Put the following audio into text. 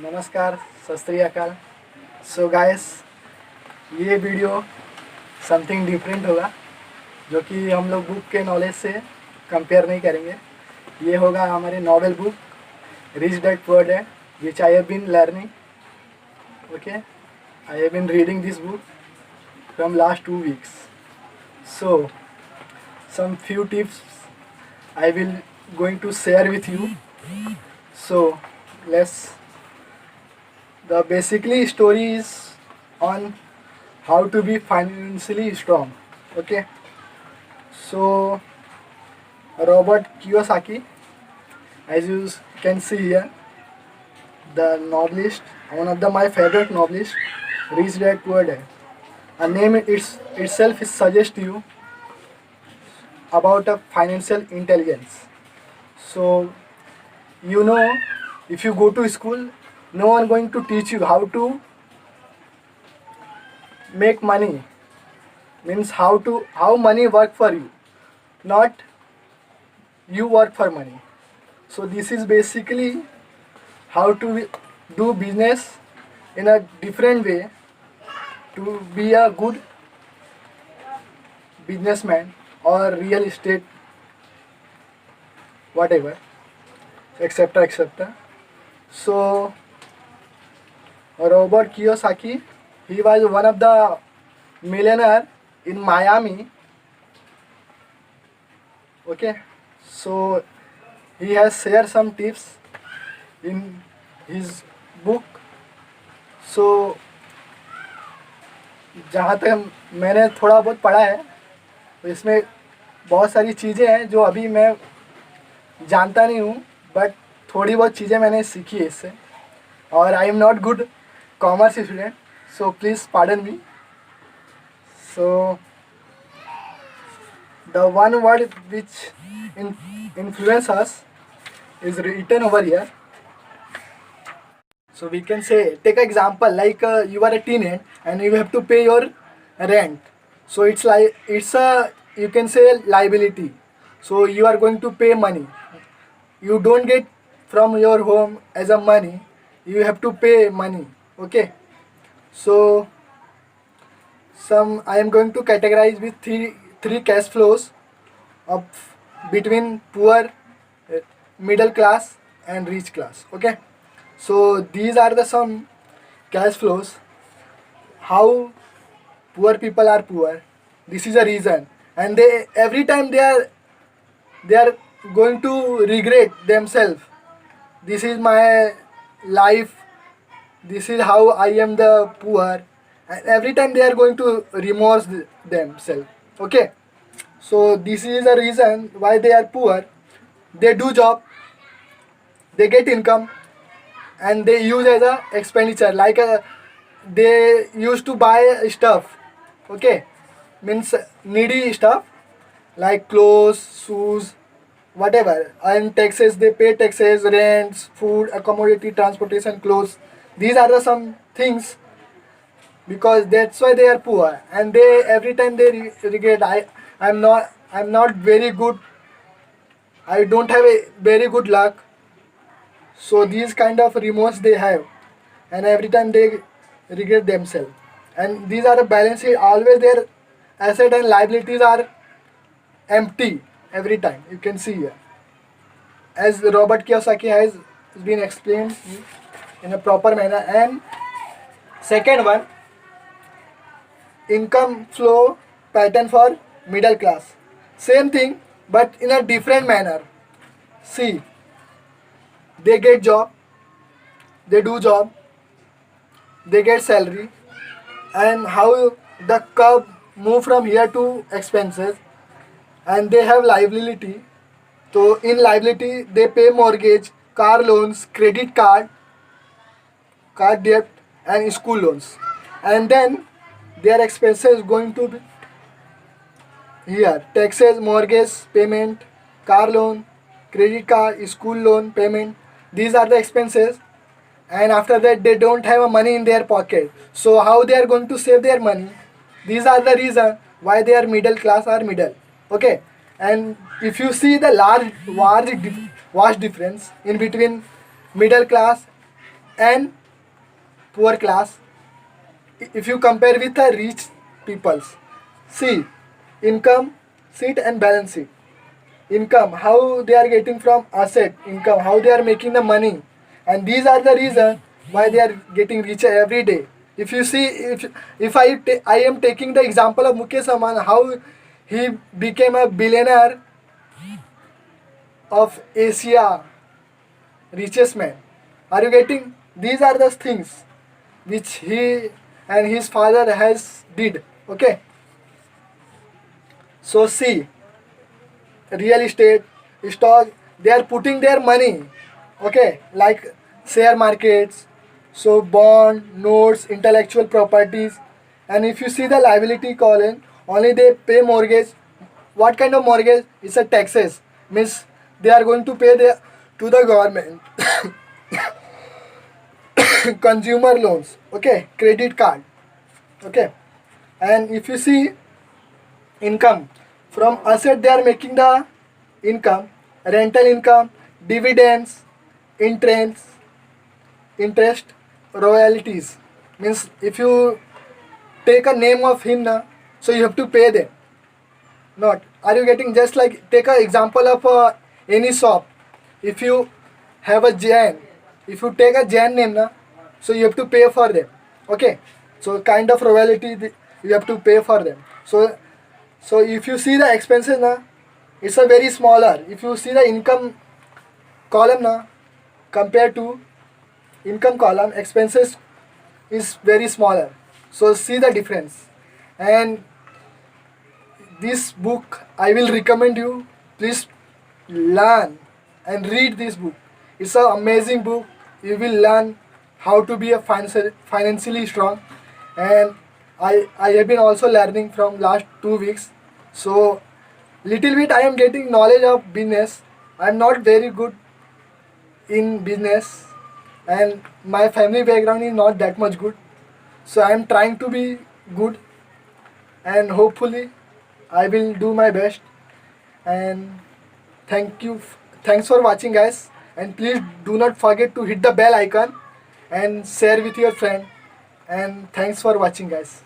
नमस्कार, सत श्री अकाल। सो गाइस, ये वीडियो समथिंग डिफरेंट होगा जो कि हम लोग बुक के नॉलेज से कंपेयर नहीं करेंगे। ये होगा हमारे novel book Rich Dad Poor Dad which I have been learning. Okay, I have been reading this book from last 2 weeks. So some few tips I will going to share with you. So let's the basically story is on how to be financially strong. Okay, so Robert Kiyosaki, as you can see here, the novelist, one of my favorite novelists, Rich Dad Poor Dad. A name itself is suggest you about a financial intelligence. So you know, if you go to school, no one going to teach you how to make money, means how money work for you, not you work for money. So this is basically how to do business in a different way to be a good businessman or real estate, whatever, etc, etc. So Robert Kiyosaki, he was one of the millionaire in Miami. Okay, so he has shared some tips in his book. So जहाँ तक मैंने थोड़ा बहुत पढ़ा है, तो इसमें बहुत सारी चीज़ें हैं जो अभी मैं जानता नहीं हूँ, बट थोड़ी बहुत चीज़ें मैंने सीखी है इससे। और I am not good commerce student, so please pardon me. So the one word which influence us is written over here. So we can say, take an example like you are a teenager and you have to pay your rent. So it's like you can say liability. So you are going to pay money. You don't get from your home as a money. You have to pay money. Okay. So I am going to categorize with three cash flows of between poor, middle class and rich class. Okay, so these are the some cash flows. How poor people are poor, this is a reason, and they every time they are going to regret themselves. This is my life, this is how I am the poor, and every time they are going to remorse themselves. Okay, so this is the reason why they are poor. They do job, they get income, and they use as a expenditure, like they used to buy stuff. Okay, means needy stuff like clothes, shoes, whatever, and taxes, they pay taxes, rents, food, accommodity, transportation, clothes. These are the some things, because that's why they are poor, and they every time they regret, I'm not very good, I don't have a very good luck. So these kind of remorse they have, and every time they regret themselves. And these are the balance sheet, always their asset and liabilities are empty every time. You can see here, as Robert Kiyosaki has been explained in a proper manner. And second one, income flow pattern for middle class. Same thing, but in a different manner. See, they get job, they do job, they get salary, and how the curve move from here to expenses, and they have liability. So in liability they pay mortgage, car loans, credit card debt, and school loans. And then their expenses going to be here: taxes, mortgage payment, car loan, credit card, school loan payment. These are the expenses. And after that they don't have money in their pocket. So how they are going to save their money? These are the reason why they are middle class or middle. Okay, and if you see the vast difference in between middle class and poor class. If you compare with the rich peoples, see income sheet and balance sheet. Income, how they are getting from asset income, how they are making the money, and these are the reason why they are getting richer every day. If you see, I am taking the example of Mukesh Ambani, how he became a billionaire of Asia, richest man. Are you getting? These are the things which he and his father has did. Okay. So see, real estate, stock, they are putting their money. Okay, like share markets, so bond, notes, intellectual properties, and if you see the liability column, only they pay mortgage. What kind of mortgage? It's a taxes. Means they are going to pay to the government. Consumer loans, okay, credit card, okay. And if you see income from asset, they are making the income, rental income, dividends, interest, interest, royalties. Means if you take a name of him na, so you have to pay them. Not, are you getting? Just like take an example of any shop. If you have a Jain, if you take a Jain name na, so you have to pay for them. Okay, so kind of royalty you have to pay for them. So if you see the expenses na, it's a very smaller. If you see the income column na, compared to income column, expenses is very smaller. So see the difference. And this book I will recommend you. Please learn and read this book. It's an amazing book. You will learn how to be a financially strong. And I have been also learning from last 2 weeks. So little bit I am getting knowledge of business. I am not very good in business, and my family background is not that much good. So I am trying to be good, and hopefully I will do my best. And thanks for watching, guys. And please do not forget to hit the bell icon and share with your friend. And thanks for watching, guys.